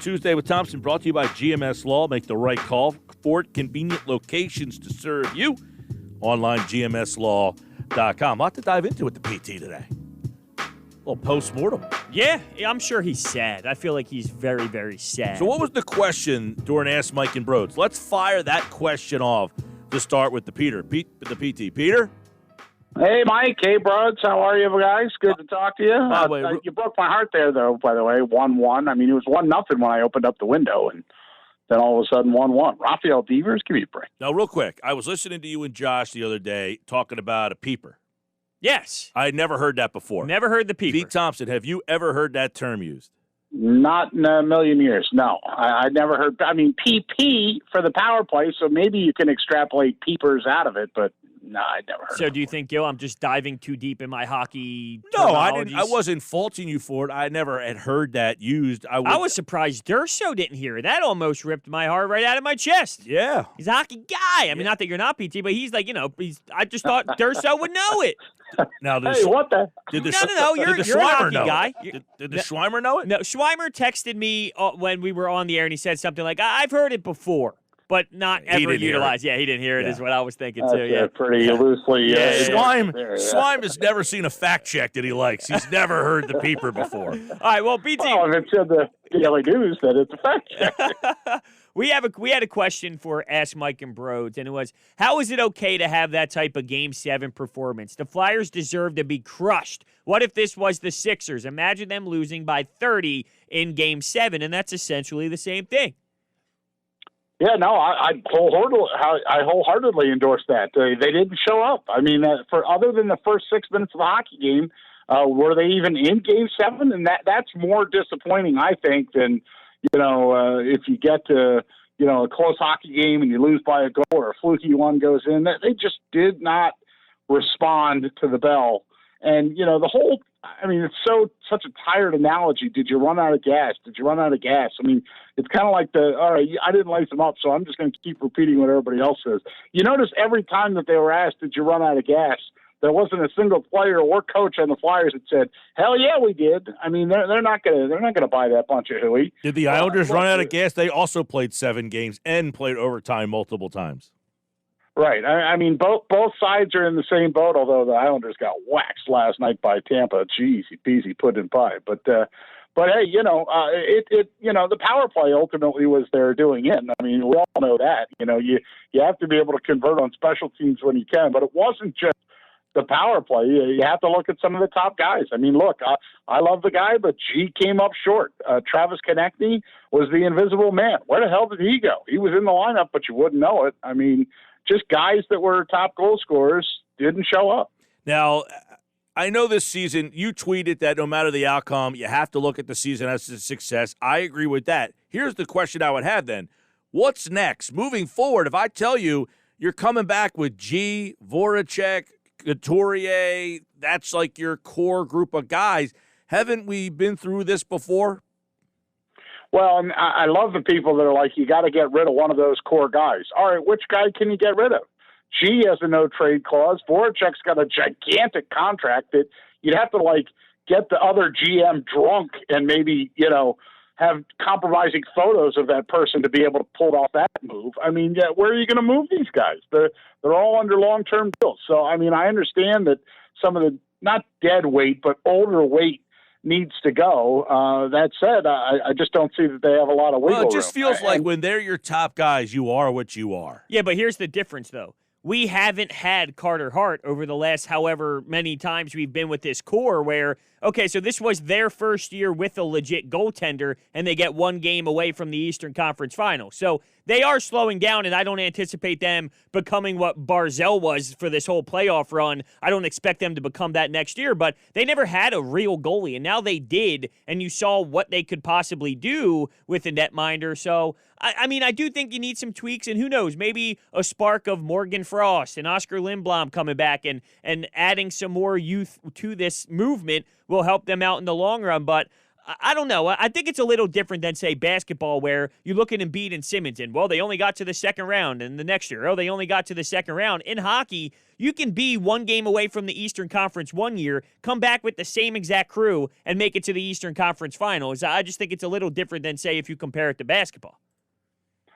Tuesday with Thompson brought to you by GMS Law. Make the right call. 4 convenient locations to serve you. Online, gmslaw.com. A lot to dive into with the PT today. A little post-mortem. Yeah, I'm sure he's sad. I feel like he's very, very sad. So what was the question during Ask Mike and Broads? Let's fire that question off to start with the PT. Peter? Hey, Mike. Hey, Broads. How are you guys? Good to talk to you. By the way, you broke my heart there, though, by the way. 1-1. I mean, it was 1-0 when I opened up the window, and then all of a sudden 1-1. Rafael Devers, give me a break. Now, real quick, I was listening to you and Josh the other day talking about a peeper. Yes. I had never heard that before. Never heard the peeper. Pete Thompson, have you ever heard that term used? Not in a million years, no. I never heard. I mean, PP for the power play, so maybe you can extrapolate peepers out of it, but no, I never heard. So do you think, Gil, I'm just diving too deep in my hockey No, I didn't. terminologies? I wasn't faulting you for it. I never had heard that used. I was surprised Durso didn't hear it. That almost ripped my heart right out of my chest. Yeah. He's a hockey guy. I mean, not that you're not, PT, but he's like, I just thought Durso would know it. Now, Hey, what the? Did the No, you're did the a Schweimer hockey know guy. it? Did the Schweimer know it? No, Schweimer texted me when we were on the air, and he said something like, I've heard it before, but not ever utilized. Yeah, he didn't hear it, is what I was thinking, too. Yeah, pretty loosely. Schweim has never seen a fact check that he likes. He's never heard the peeper before. All right, well, PT. Well, if it's in the Daily News, then it's a fact check. We had a question for Ask Mike and Broads, and it was, how is it okay to have that type of Game 7 performance? The Flyers deserve to be crushed. What if this was the Sixers? Imagine them losing by 30 in Game 7, and that's essentially the same thing. Yeah, no, I wholeheartedly endorse that. They didn't show up. I mean, for other than the first 6 minutes of the hockey game, were they even in Game 7? And that's more disappointing, I think, than if you get to a close hockey game and you lose by a goal or a fluky one goes in. They just did not respond to the bell. And it's such a tired analogy. Did you run out of gas? Did you run out of gas? I mean, it's kind of like all right, I didn't lace them up, so I'm just going to keep repeating what everybody else says. You notice every time that they were asked, did you run out of gas, there wasn't a single player or coach on the Flyers that said, "Hell yeah, we did." I mean, they're not gonna buy that bunch of hooey. Did the Islanders run out of gas? They also played 7 games and played overtime multiple times. Right. I mean, both sides are in the same boat. Although the Islanders got waxed last night by Tampa, easy peasy pudding pie. But hey, the power play ultimately was their doing it. I mean, we all know that. You have to be able to convert on special teams when you can, but it wasn't just the power play. You have to look at some of the top guys. I mean, look, I love the guy, but G came up short. Travis Konechny was the invisible man. Where the hell did he go? He was in the lineup, but you wouldn't know it. I mean, just guys that were top goal scorers didn't show up. Now, I know this season you tweeted that no matter the outcome, you have to look at the season as a success. I agree with that. Here's the question I would have then. What's next? Moving forward, if I tell you you're coming back with G, Voracek, Couturier, that's like your core group of guys. Haven't we been through this before? Well, and I love the people that are like, you got to get rid of one of those core guys. All right, which guy can you get rid of? G has a no-trade clause. Voracek's got a gigantic contract that you'd have to, get the other GM drunk and maybe, have compromising photos of that person to be able to pull off that move. I mean, where are you going to move these guys? They're all under long-term deals. So, I mean, I understand that some of the, not dead weight, but older weight needs to go. That said, I just don't see that they have a lot of wiggle room. Well, it just feels like when they're your top guys, you are what you are. Yeah, but here's the difference, though. We haven't had Carter Hart over the last however many times we've been with this core where, okay, so this was their first year with a legit goaltender, and they get 1 game away from the Eastern Conference Final. So they are slowing down, and I don't anticipate them becoming what Barzell was for this whole playoff run. I don't expect them to become that next year, but they never had a real goalie, and now they did, and you saw what they could possibly do with a netminder. So, I mean, I do think you need some tweaks, and who knows, maybe a spark of Morgan Frost and Oscar Lindblom coming back and adding some more youth to this movement will help them out in the long run. But I don't know. I think it's a little different than, say, basketball, where you look at Embiid and Simmons, and, well, they only got to the second round, and the next year, they only got to the second round. In hockey, you can be one game away from the Eastern Conference one year, come back with the same exact crew, and make it to the Eastern Conference Finals. I just think it's a little different than, say, if you compare it to basketball.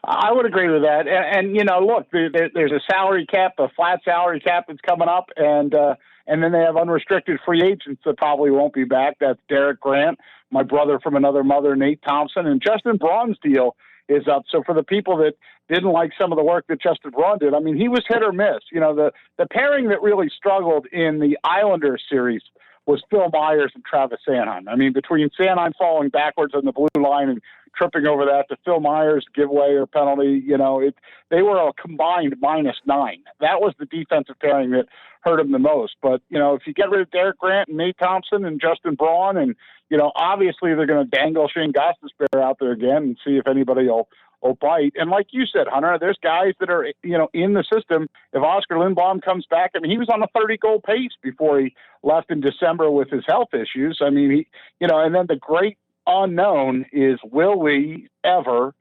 I would agree with that. And look, there's a salary cap, a flat salary cap that's coming up, and then they have unrestricted free agents that probably won't be back. That's Derek Grant, my brother from another mother, Nate Thompson, and Justin Braun's deal is up. So for the people that didn't like some of the work that Justin Braun did, I mean, he was hit or miss. The pairing that really struggled in the Islanders series was Phil Myers and Travis Sanheim. I mean, between Sanheim falling backwards on the blue line and tripping over that to Phil Myers' giveaway or penalty, they were a combined -9. That was the defensive pairing that hurt him the most. But, if you get rid of Derek Grant and Nate Thompson and Justin Braun, and, obviously they're going to dangle Shane Gostisbehere out there again and see if anybody will bite. And like you said, Hunter, there's guys that are, in the system. If Oscar Lindblom comes back, I mean, he was on a 30-goal pace before he left in December with his health issues. I mean, and then the great unknown is, will we ever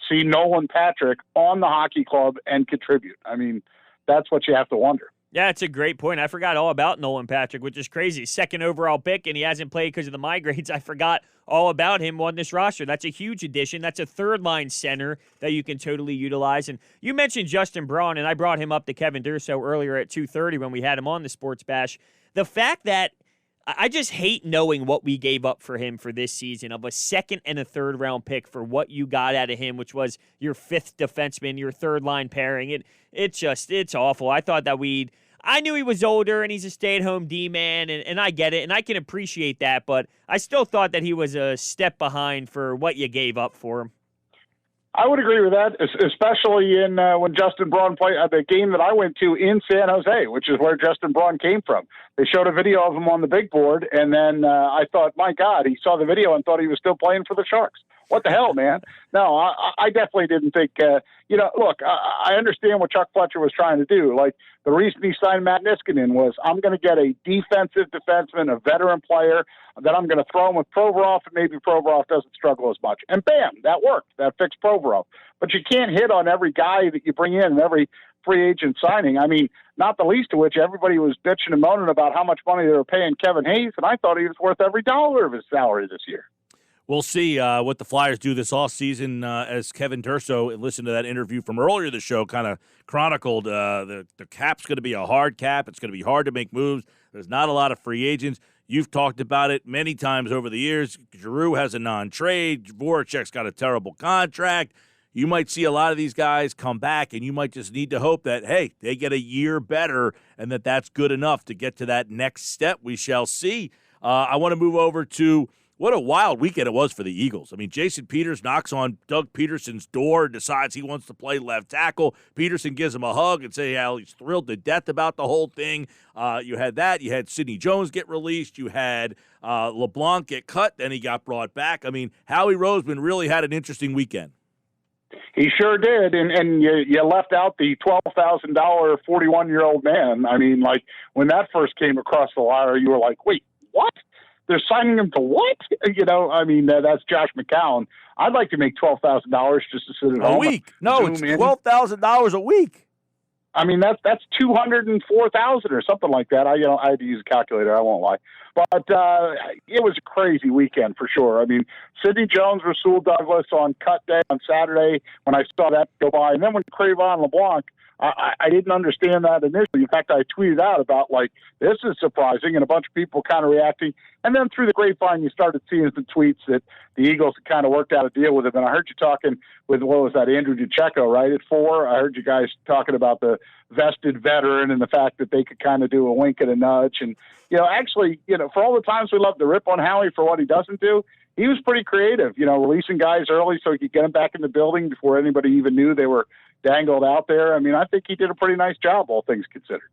see Nolan Patrick on the hockey club and contribute? I mean, that's what you have to wonder. Yeah, it's a great point. I forgot all about Nolan Patrick, which is crazy. Second overall pick, and he hasn't played because of the migraines. I forgot all about him on this roster. That's a huge addition. That's a third-line center that you can totally utilize. And you mentioned Justin Braun, and I brought him up to Kevin Durso earlier at 2:30 when we had him on the Sports Bash. The fact that I just hate knowing what we gave up for him for this season, of a second and a third round pick for what you got out of him, which was your fifth defenseman, your third line pairing. It's awful. I thought that I knew he was older and he's a stay-at-home D-man, and I get it, and I can appreciate that, but I still thought that he was a step behind for what you gave up for him. I would agree with that, especially in when Justin Braun played the game that I went to in San Jose, which is where Justin Braun came from. They showed a video of him on the big board, and then I thought, my God, he saw the video and thought he was still playing for the Sharks. What the hell, man? No, I definitely didn't think, look, I understand what Chuck Fletcher was trying to do. Like, the reason he signed Matt Niskanen was, I'm going to get a defensive defenseman, a veteran player, that I'm going to throw him with Provorov, and maybe Provorov doesn't struggle as much. And bam, that worked. That fixed Provorov. But you can't hit on every guy that you bring in and every free agent signing. I mean, not the least of which, everybody was bitching and moaning about how much money they were paying Kevin Hayes, and I thought he was worth every dollar of his salary this year. We'll see what the Flyers do this offseason, as Kevin Durso, listened to that interview from earlier in the show, kind of chronicled the cap's going to be a hard cap. It's going to be hard to make moves. There's not a lot of free agents. You've talked about it many times over the years. Giroux has a non-trade. Voracek's got a terrible contract. You might see a lot of these guys come back, and you might just need to hope that, hey, they get a year better and that's good enough to get to that next step. We shall see. I want to move over to what a wild weekend it was for the Eagles. I mean, Jason Peters knocks on Doug Peterson's door, decides he wants to play left tackle. Peterson gives him a hug and say how he's thrilled to death about the whole thing. You had that. You had Sidney Jones get released. You had LeBlanc get cut. Then he got brought back. I mean, Howie Roseman really had an interesting weekend. He sure did, and you left out the $12,000 41-year-old man. I mean, like, when that first came across the wire, you were like, wait, what? They're signing him to what? I mean, that's Josh McCown. I'd like to make $12,000 just to sit at home. A week. No, it's $12,000 a week. I mean, that's $204,000 or something like that. I had to use a calculator. I won't lie, but it was a crazy weekend for sure. I mean, Sidney Jones, Rasul Douglas on cut day on Saturday when I saw that go by, and then when Crevon LeBlanc. I didn't understand that initially. In fact, I tweeted out about, like, this is surprising, and a bunch of people kind of reacting. And then through the grapevine, you started seeing some tweets that the Eagles had kind of worked out a deal with him. And I heard you talking with, what was that, Andrew DiCecco, right, at 4? I heard you guys talking about the vested veteran and the fact that they could kind of do a wink and a nudge. And, actually, for all the times we love to rip on Howie for what he doesn't do, he was pretty creative, releasing guys early so he could get them back in the building before anybody even knew they were dangled out there. I mean, I think he did a pretty nice job, all things considered.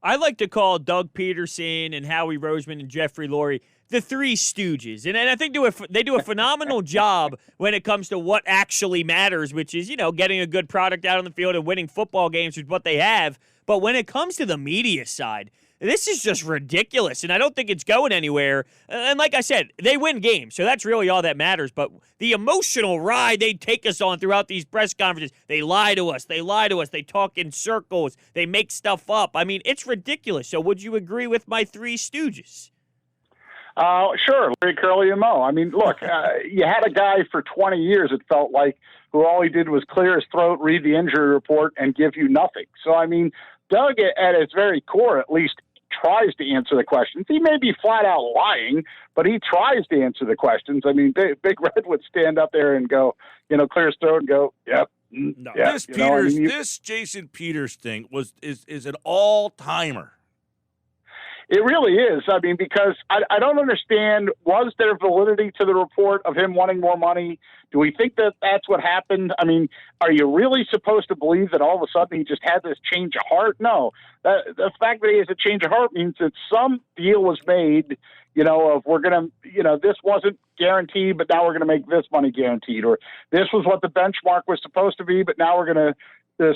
I like to call Doug Peterson and Howie Roseman and Jeffrey Lurie the Three Stooges. And I think they do a phenomenal job when it comes to what actually matters, which is, getting a good product out on the field and winning football games with what they have. But when it comes to the media side, this is just ridiculous, and I don't think it's going anywhere. And like I said, they win games, so that's really all that matters. But the emotional ride they take us on throughout these press conferences, they lie to us, they talk in circles, they make stuff up. I mean, it's ridiculous. So would you agree with my three stooges? Sure, Larry, Curly, and Moe. I mean, look, you had a guy for 20 years, it felt like, who all he did was clear his throat, read the injury report, and give you nothing. So, I mean, Doug, at its very core, at least, tries to answer the questions. He may be flat out lying, but he tries to answer the questions. I mean, Big Red would stand up there and go, clear his throat and go, yep. No, yeah, this Jason Peters thing is an all-timer. It really is. I mean, because I don't understand, was there validity to the report of him wanting more money? Do we think that that's what happened? I mean, are you really supposed to believe that all of a sudden he just had this change of heart? No. The fact that he has a change of heart means that some deal was made, of we're going to, this wasn't guaranteed, but now we're going to make this money guaranteed. Or this was what the benchmark was supposed to be, but now we're going to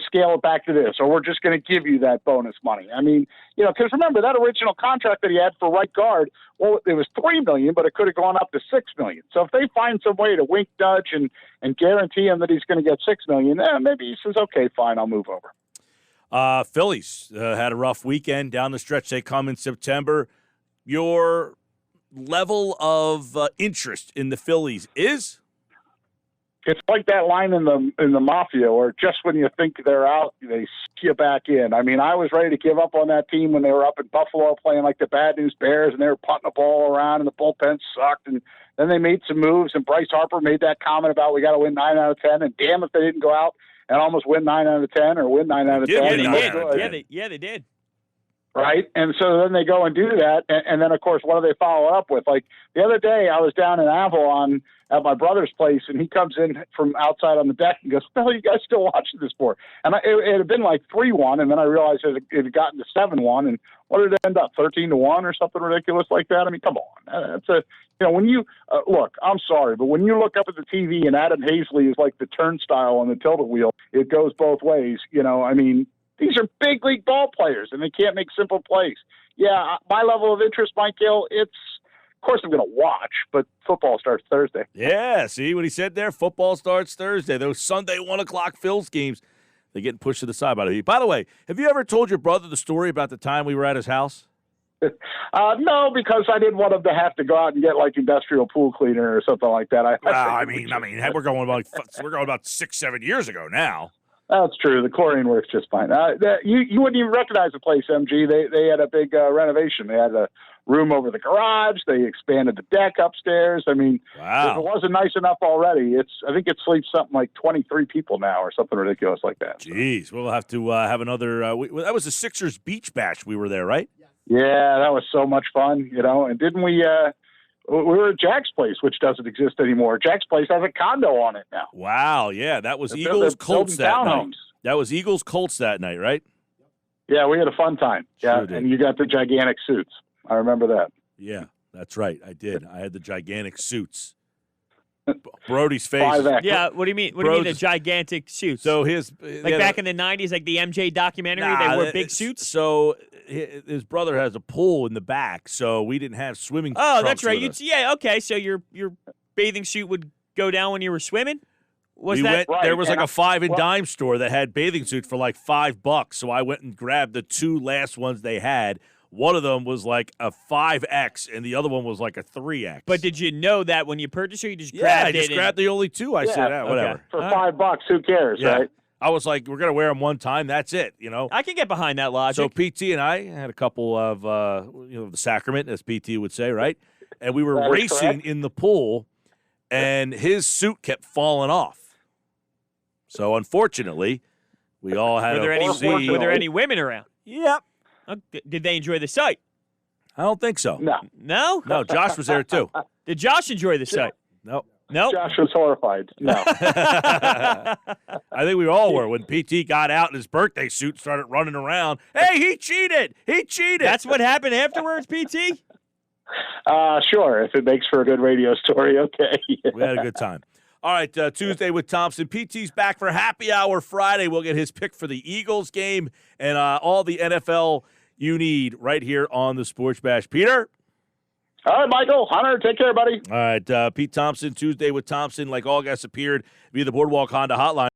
scale it back to this, or we're just going to give you that bonus money. I mean, because remember that original contract that he had for right guard, well, it was $3 million, but it could have gone up to $6 million. So if they find some way to wink nudge and guarantee him that he's going to get $6 million, maybe he says, okay, fine, I'll move over. Phillies had a rough weekend down the stretch. They come in September. Your level of interest in the Phillies is? It's like that line in the Mafia, where just when you think they're out, they skip back in. I mean, I was ready to give up on that team when they were up in Buffalo playing like the Bad News Bears, and they were punting the ball around, and the bullpen sucked. And then they made some moves, and Bryce Harper made that comment about we got to win 9 out of 10, and damn if they didn't go out and almost win 9 out of 10 or win 9 out of 10. Yeah, they did. Right. And so then they go and do that. And then, of course, what do they follow up with? Like the other day, I was down in Avalon at my brother's place, and he comes in from outside on the deck and goes, "What the hell are you guys still watching this for?" And it had been like 3-1, and then I realized it had gotten to 7-1. And what did it end up, 13-1 or something ridiculous like that? I mean, come on. That's when you look, I'm sorry, but when you look up at the TV and Adam Hazley is like the turnstile on the tilt wheel, it goes both ways. I mean, these are big league ball players, and they can't make simple plays. Yeah, my level of interest, Michael, of course I'm going to watch, but football starts Thursday. Yeah, see what he said there? Football starts Thursday. Those Sunday 1 o'clock Phil's games, they're getting pushed to the side by the heat. By the way, have you ever told your brother the story about the time we were at his house? No, because I didn't want him to have to go out and get like industrial pool cleaner or something like that. We're going about 6-7 years ago now. That's true. The chlorine works just fine. You wouldn't even recognize the place, MG. They had a big renovation. They had a room over the garage. They expanded the deck upstairs. I mean, wow. If it wasn't nice enough already, I think it sleeps something like 23 people now or something ridiculous like that. Jeez, we'll have to have another. That was the Sixers beach bash. We were there, right? Yeah, that was so much fun, And didn't we? We were at Jack's place, which doesn't exist anymore. Jack's place has a condo on it now. Wow, yeah, that was Eagles Colts that night. That was Eagles Colts that night, right? Yeah, we had a fun time. Yeah, sure, and you got the gigantic suits. I remember that. Yeah, that's right. I did. I had the gigantic suits. Brody's face. 5X. Yeah, what do you mean? What do you mean the gigantic suits? So back in the 90s, like the MJ documentary, they wore big suits? So his brother has a pool in the back, so we didn't have swimming trunks. Oh, that's right. Okay, so your bathing suit would go down when you were swimming? Right. There was like a 5 and dime store that had bathing suits for like $5, so I went and grabbed the 2 last ones they had. One of them was like a 5X, and the other one was like a 3X. But did you know that when you purchased it, you just grabbed it? Yeah, I just grabbed the only 2. I said, whatever. For $5, who cares, right? I was like, we're going to wear them one time. That's it, I can get behind that logic. So PT and I had a couple of, the sacrament, as PT would say, right? And we were racing in the pool, and his suit kept falling off. So, unfortunately, we all had Were there any women around? Yep. Did they enjoy the sight? I don't think so. No? No, Josh was there, too. Did Josh enjoy the sight? No. Josh was horrified. No. I think we all were when PT got out in his birthday suit and started running around. Hey, he cheated! He cheated! That's what happened afterwards, PT? Sure. If it makes for a good radio story, okay. We had a good time. All right, Tuesday with Thompson. PT's back for Happy Hour Friday. We'll get his pick for the Eagles game and all the NFL you need right here on the Sports Bash. Peter? All right, Michael, Hunter, take care, buddy. All right, Pete Thompson, Tuesday with Thompson, like all guests appeared via the Boardwalk Honda hotline.